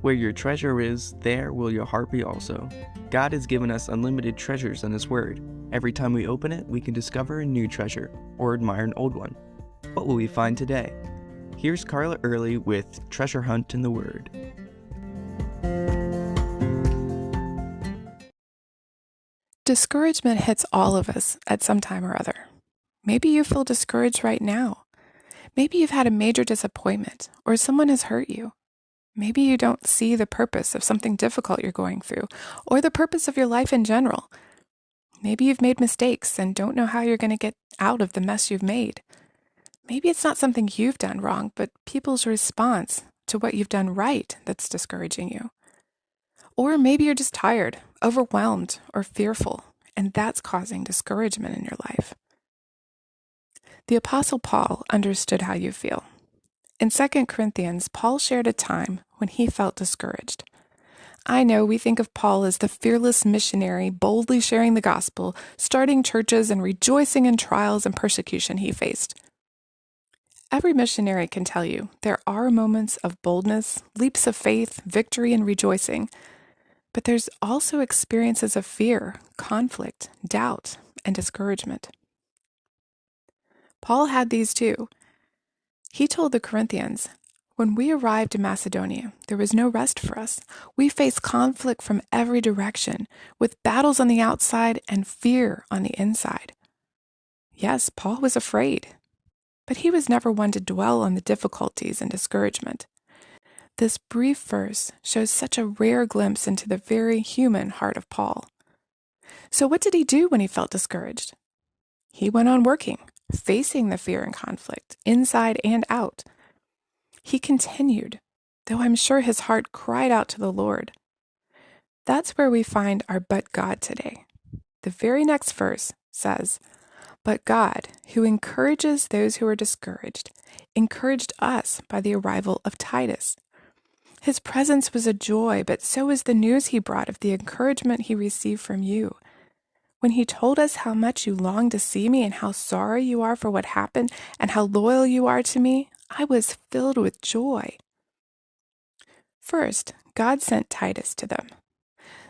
Where your treasure is, there will your heart be also. God has given us unlimited treasures in His Word. Every time we open it, we can discover a new treasure or admire an old one. What will we find today? Here's Carla Early with Treasure Hunt in the Word. Discouragement hits all of us at some time or other. Maybe you feel discouraged right now. Maybe you've had a major disappointment or someone has hurt you. Maybe you don't see the purpose of something difficult you're going through or the purpose of your life in general. Maybe you've made mistakes and don't know how you're going to get out of the mess you've made. Maybe it's not something you've done wrong, but people's response to what you've done right that's discouraging you. Or maybe you're just tired, overwhelmed, or fearful, and that's causing discouragement in your life. The Apostle Paul understood how you feel. In 2 Corinthians, Paul shared a time when he felt discouraged. I know we think of Paul as the fearless missionary, boldly sharing the gospel, starting churches, and rejoicing in trials and persecution he faced. Every missionary can tell you there are moments of boldness, leaps of faith, victory, and rejoicing. But there's also experiences of fear, conflict, doubt, and discouragement. Paul had these too. He told the Corinthians, "When we arrived in Macedonia, there was no rest for us. We faced conflict from every direction, with battles on the outside and fear on the inside." Yes, Paul was afraid, but he was never one to dwell on the difficulties and discouragement. This brief verse shows such a rare glimpse into the very human heart of Paul. So what did he do when he felt discouraged? He went on working, facing the fear and conflict, inside and out. He continued, though I'm sure his heart cried out to the Lord. That's where we find our "but God" today. The very next verse says, "But God, who encourages those who are discouraged, encouraged us by the arrival of Titus. His presence was a joy, but so was the news he brought of the encouragement he received from you. When he told us how much you long to see me and how sorry you are for what happened and how loyal you are to me, I was filled with joy." First, God sent Titus to them.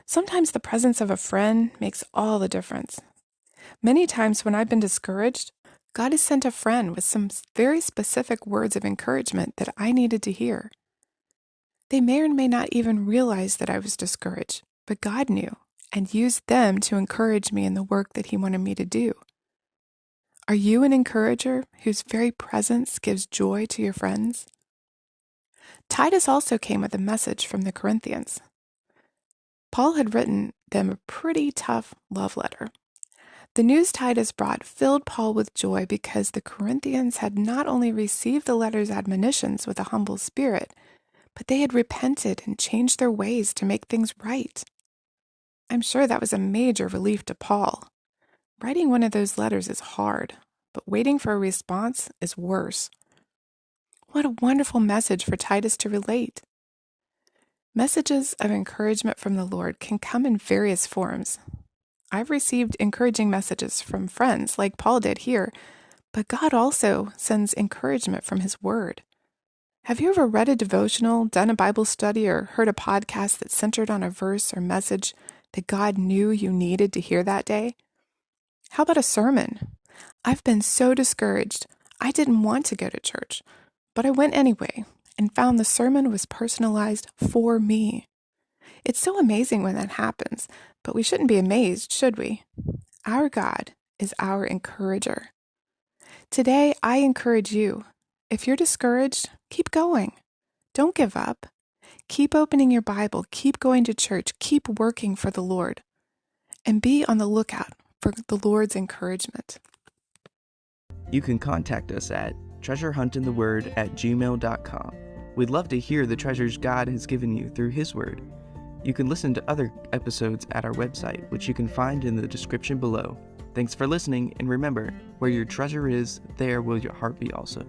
Sometimes the presence of a friend makes all the difference. Many times when I've been discouraged, God has sent a friend with some very specific words of encouragement that I needed to hear. They may or may not even realize that I was discouraged, but God knew and used them to encourage me in the work that He wanted me to do. Are you an encourager whose very presence gives joy to your friends? Titus also came with a message from the Corinthians. Paul had written them a pretty tough love letter. The news Titus brought filled Paul with joy because the Corinthians had not only received the letter's admonitions with a humble spirit, but they had repented and changed their ways to make things right. I'm sure that was a major relief to Paul. Writing one of those letters is hard, but waiting for a response is worse. What a wonderful message for Titus to relate. Messages of encouragement from the Lord can come in various forms. I've received encouraging messages from friends like Paul did here, but God also sends encouragement from His Word. Have you ever read a devotional, done a Bible study, or heard a podcast that centered on a verse or message that God knew you needed to hear that day? How about a sermon? I've been so discouraged, I didn't want to go to church, but I went anyway and found the sermon was personalized for me. It's so amazing when that happens, but we shouldn't be amazed, should we? Our God is our encourager. Today, I encourage you. If you're discouraged, keep going. Don't give up. Keep opening your Bible, keep going to church, keep working for the Lord, and be on the lookout for the Lord's encouragement. You can contact us at treasurehuntintheword@gmail.com. We'd love to hear the treasures God has given you through His Word. You can listen to other episodes at our website, which you can find in the description below. Thanks for listening, and remember, where your treasure is, there will your heart be also.